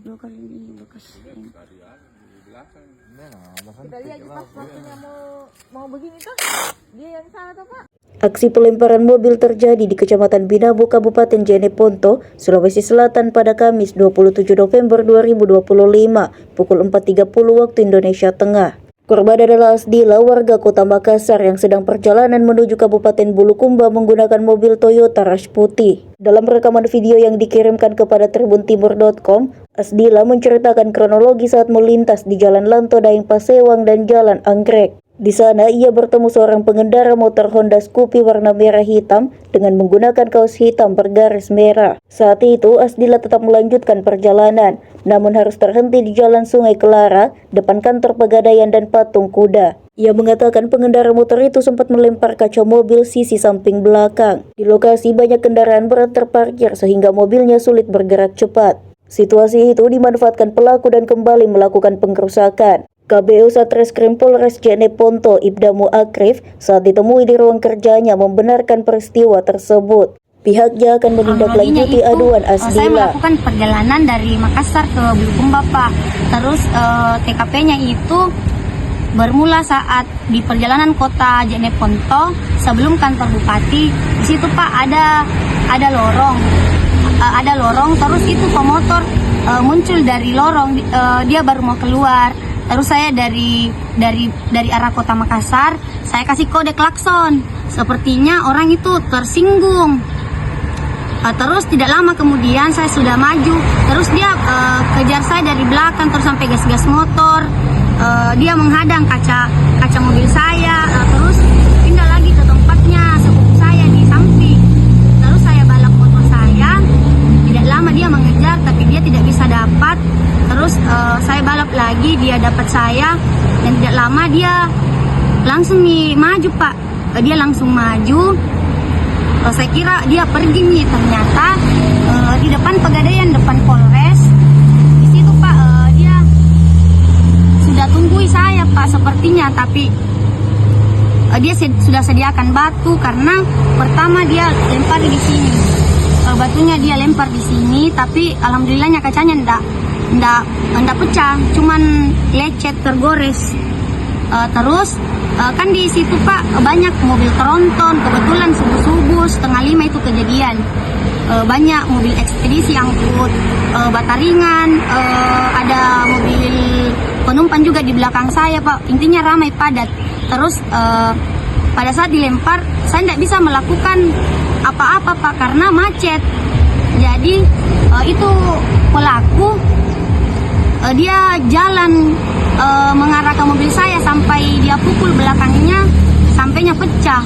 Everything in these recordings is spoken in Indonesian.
dua kali ini bekas ini. Kita lihat pas waktunya mau begini tuh, dia yang salah tuh Pak. Aksi pelemparan mobil terjadi di Kecamatan Binabu, Kabupaten Jeneponto, Sulawesi Selatan pada Kamis 27 November 2025 pukul 4.30 waktu Indonesia Tengah. Korban adalah Asdila, warga Kota Makassar yang sedang perjalanan menuju Kabupaten Bulukumba menggunakan mobil Toyota Rush putih. Dalam rekaman video yang dikirimkan kepada tribuntimur.com, Asdila menceritakan kronologi saat melintas di Jalan Lanto Daeng Pasewang dan Jalan Anggrek. Di sana ia bertemu seorang pengendara motor Honda Scoopy warna merah hitam dengan menggunakan kaos hitam bergaris merah. Saat itu Asdila tetap melanjutkan perjalanan, namun harus terhenti di Jalan Sungai Kelara, depan kantor Pegadaian dan Patung Kuda. Ia mengatakan pengendara motor itu sempat melempar kaca mobil sisi samping belakang. Di lokasi banyak kendaraan berat terparkir sehingga mobilnya sulit bergerak cepat. Situasi itu dimanfaatkan pelaku dan kembali melakukan pengrusakan. KBU Satreskrim Polres Jeneponto Ibdamu Akrif saat ditemui di ruang kerjanya membenarkan peristiwa tersebut. Pihaknya akan menindaklanjuti aduan Asdila. Saya melakukan perjalanan dari Makassar ke Bulukumba Pak. Terus TKP-nya itu bermula saat di perjalanan kota Jeneponto sebelum kantor bupati. Di situ Pak ada lorong. Ada lorong, terus itu pemotor muncul dari lorong, dia baru mau keluar. Terus saya dari arah kota Makassar, saya kasih kode klakson. Sepertinya orang itu tersinggung. Terus tidak lama kemudian saya sudah maju. Terus dia kejar saya dari belakang, terus sampai gas-gas motor. Dia menghadang kaca mobil saya. Terus pindah lagi ke tempatnya sepupu saya di samping. Terus saya balap motor saya. Tidak lama dia mengejar, tapi dia tidak bisa dapat. Terus saya balap lagi, dia dapat saya, dan tidak lama dia langsung maju Pak. Dia langsung maju. Saya kira dia pergi nih, ternyata di depan Pegadaian, depan Polres. Di situ Pak dia sudah tunggui saya Pak sepertinya, tapi dia sudah sediakan batu karena pertama dia lempar di sini. Batunya dia lempar di sini, tapi alhamdulillahnya kacanya ndak pecah, cuman lecet, tergores. Terus kan di situ Pak banyak mobil tronton, kebetulan subuh-subuh 4:30 itu kejadian. Banyak mobil ekspedisi angkut bata ringan, ada mobil penumpang juga di belakang saya Pak. Intinya ramai padat. Terus pada saat dilempar saya tidak bisa melakukan apa-apa Pak karena macet. Jadi itu pelaku dia jalan mengarah ke mobil saya sampai dia pukul belakangnya sampainya pecah.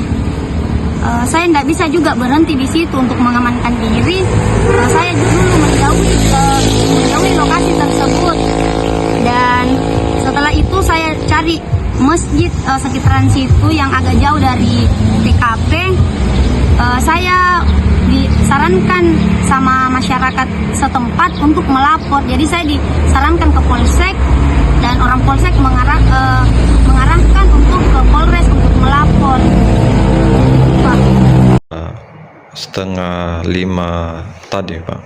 Saya tidak bisa juga berhenti di situ untuk mengamankan diri. Saya dulu menjauhi lokasi tersebut, dan setelah itu saya cari masjid sekitaran situ yang agak jauh dari TKP. Saya disarankan sama masyarakat setempat untuk melapor. Jadi saya disarankan ke Polsek, dan orang Polsek mengarahkan untuk ke Polres untuk melapor. Pak. 4:30 tadi Pak.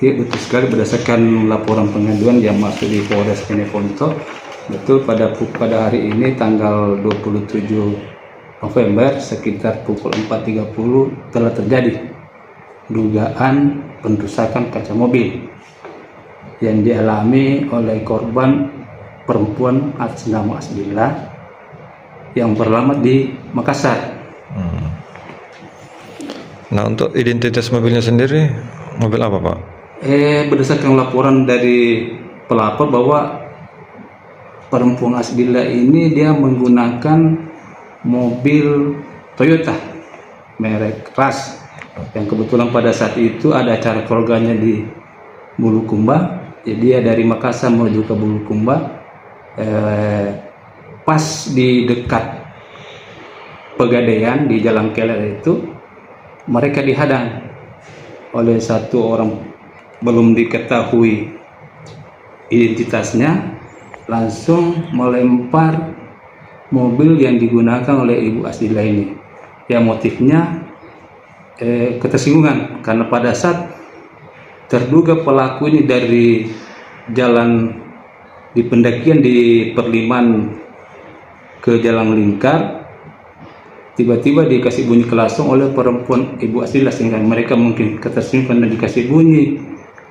Iya betul sekali, berdasarkan laporan pengaduan yang masuk di Polres Jeneponto. Betul pada hari ini tanggal 27 November sekitar pukul 4.30 telah terjadi dugaan perusakan kaca mobil yang dialami oleh korban perempuan atas nama Asdila yang beralamat di Makassar. Nah, untuk identitas mobilnya sendiri, mobil apa Pak? Berdasarkan laporan dari pelapor bahwa perempuan Asdila ini dia menggunakan mobil Toyota merek Rush yang kebetulan pada saat itu ada acara keluarganya di Bulukumba. Jadi dia dari Makassar menuju ke Bulukumba. Pas di dekat Pegadaian di Jalan Keler itu mereka dihadang oleh satu orang belum diketahui identitasnya, langsung melempar mobil yang digunakan oleh Ibu Asdila ini. Yang motifnya ketersinggungan karena pada saat terduga pelaku ini dari jalan di pendakian di perlimaan ke Jalan Lingkar, tiba-tiba dikasih bunyi kelasong oleh perempuan Ibu Asdilah, sehingga mereka mungkin ketersinggung dan dikasih bunyi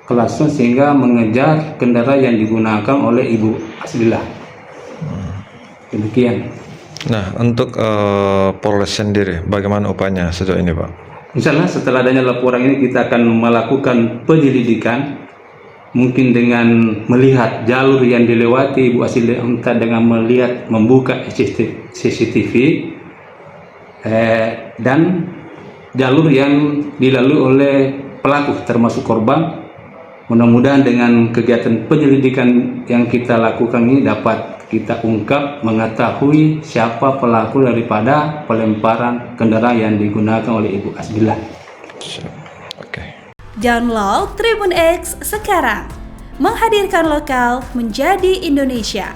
kelasong sehingga mengejar kendaraan yang digunakan oleh Ibu Asdilah. Demikian. Nah, untuk Polres sendiri, bagaimana upayanya sejauh ini, Pak? Insya Allah setelah adanya laporan ini kita akan melakukan penyelidikan, mungkin dengan melihat jalur yang dilewati Ibu Asdilah, entah dengan melihat membuka CCTV dan jalur yang dilalui oleh pelaku termasuk korban. Mudah-mudahan dengan kegiatan penyelidikan yang kita lakukan ini dapat kita ungkap, mengetahui siapa pelaku daripada pelemparan kendaraan yang digunakan oleh Ibu Asdilah. Oke. Download Tribun X sekarang, menghadirkan lokal menjadi Indonesia.